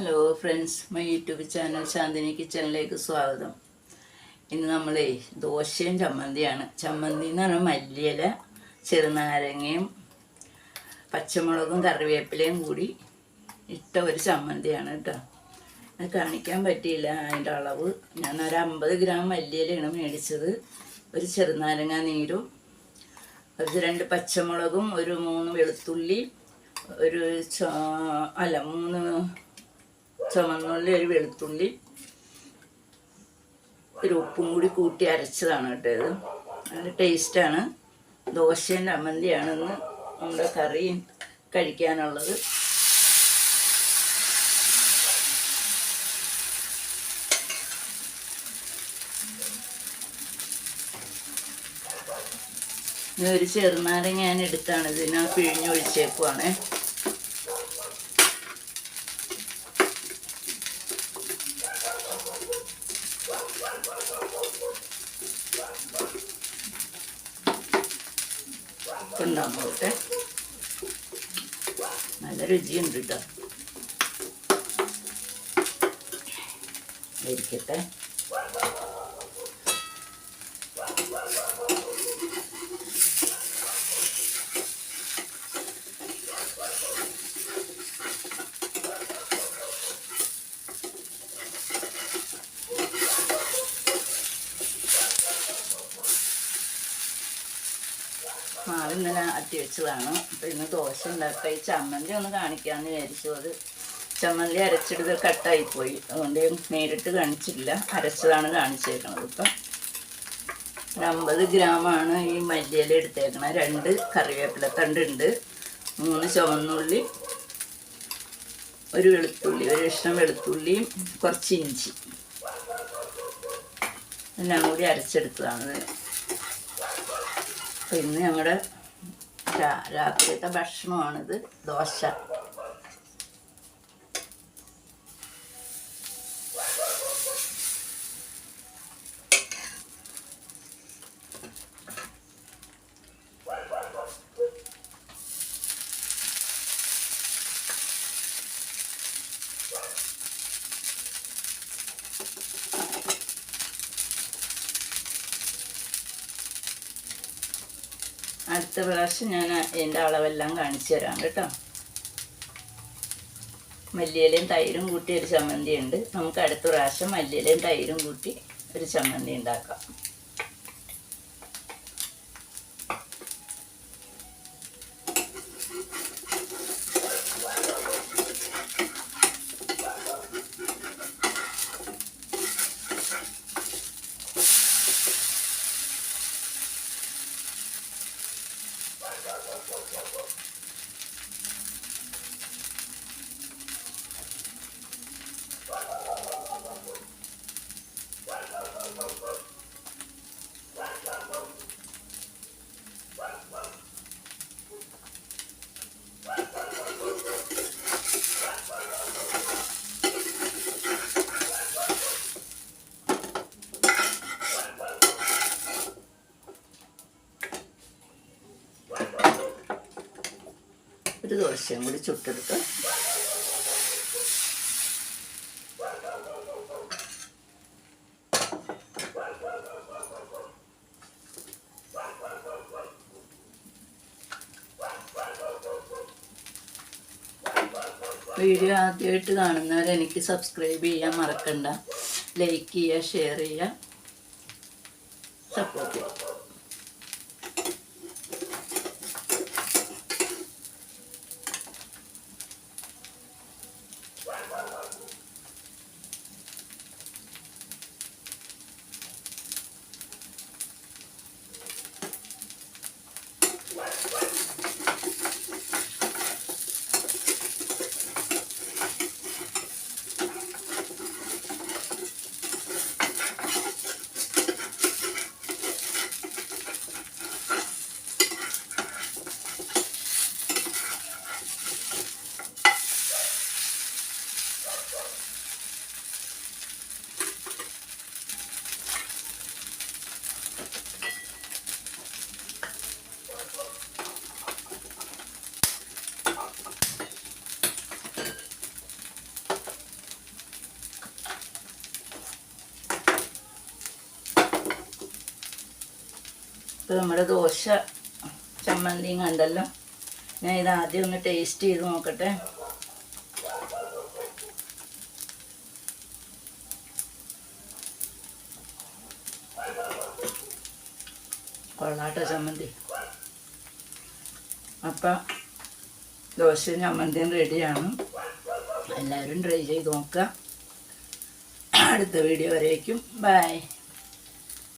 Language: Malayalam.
Hello friends, my YouTube channel Shanthini കിച്ചണിലേക്ക് സ്വാഗതം. ഇന്ന് നമ്മളെ ദോശയും ചമ്മന്തിയാണ്. ചമ്മന്തി എന്ന് പറഞ്ഞാൽ മല്ലിയില, ചെറുനാരങ്ങയും പച്ചമുളകും കറിവേപ്പിലയും കൂടി ഇട്ട ഒരു ചമ്മന്തിയാണ് കേട്ടോ. അത് കാണിക്കാൻ പറ്റിയില്ല അതിൻ്റെ അളവ്. ഞാനൊരു 50 ഗ്രാം മല്ലിയിലയാണ് മേടിച്ചത്. ഒരു ചെറുനാരങ്ങ നീരും, ഒരു 2 പച്ചമുളകും, ഒരു 3 വെളുത്തുള്ളി, ഒരു 3 ചുവന്നുള്ളി, ഒരു വെളുത്തുള്ളി, ഒരു ഉപ്പും കൂടി കൂട്ടി അരച്ചതാണ് കേട്ടോ. ഇത് നല്ല ടേസ്റ്റാണ്. ദോശയും ചമ്മന്തിയാണെന്ന് നമ്മുടെ കറി കഴിക്കാനുള്ളത്. ഒരു ചെറുനാരങ്ങ ഞാൻ എടുത്താണ് ഇതിനെ പിഴിഞ്ഞൊഴിച്ചേക്കുവാണേ. നോട്ടെ, നല്ല രുചിയുണ്ട് കേട്ടോ. ഇരിക്കട്ടെ. മാവ് ഇന്നലെ അട്ടി വെച്ചതാണ്. അപ്പോൾ ഇന്ന് ദോശ ഉണ്ടാക്കുക. ഈ ചമ്മന്തി ഒന്ന് കാണിക്കാമെന്ന് വിചാരിച്ചു. അത് ചമ്മന്തി അരച്ചെടുത്ത് കട്ടായിപ്പോയി, അതുകൊണ്ട് നേരിട്ട് കാണിച്ചില്ല. അരച്ചതാണ് കാണിച്ചേക്കണത്. ഇപ്പം 50 ഗ്രാമാണ് ഈ മല്ലിയില എടുത്തേക്കണത്. 2 കറിവേപ്പിലത്തണ്ടുണ്ട്, 3 ചുവന്നുള്ളി, ഒരു വെളുത്തുള്ളി, ഒരു കഷ്ണം വെളുത്തുള്ളിയും കുറച്ച് ഇഞ്ചി എല്ലാം കൂടി അരച്ചെടുത്തതാണ്. അപ്പോൾ ഇന്ന് ഞങ്ങളുടെ രാത്രിയത്തെ ഭക്ഷണമാണിത്, ദോശ. അടുത്ത പ്രാവശ്യം ഞാൻ എൻ്റെ അളവെല്ലാം കാണിച്ചു തരാം കേട്ടോ. മല്ലിയിലയും തൈരും കൂട്ടി ഒരു ചമ്മന്തി ഉണ്ട്. നമുക്ക് അടുത്ത പ്രാവശ്യം മല്ലിയിലയും തൈരും കൂട്ടി ഒരു ചമ്മന്തി ഉണ്ടാക്കാം. ഒരു ദോശയും കൂടി ചുട്ടെടുത്ത് വീഡിയോ ആദ്യമായിട്ട് കാണുന്നവർ എനിക്ക് സബ്സ്ക്രൈബ് ചെയ്യാൻ മറക്കണ്ട. ലൈക്ക് ചെയ്യുക, ഷെയർ ചെയ്യുക, സപ്പോർട്ട് ചെയ്യുക. ഇപ്പോൾ നമ്മുടെ ദോശ ചമ്മന്തിയും കണ്ടല്ലോ. ഞാൻ ഇത് ആദ്യം ഒന്ന് ടേസ്റ്റ് ചെയ്ത് നോക്കട്ടെ. കൊള്ളാട്ടോ ചമ്മന്തി. അപ്പം ദോശയും ചമ്മന്തിയും റെഡിയാണ്. എല്ലാവരും ട്രൈ ചെയ്ത് നോക്കുക. അടുത്ത വീഡിയോ വരേക്കും ബൈ.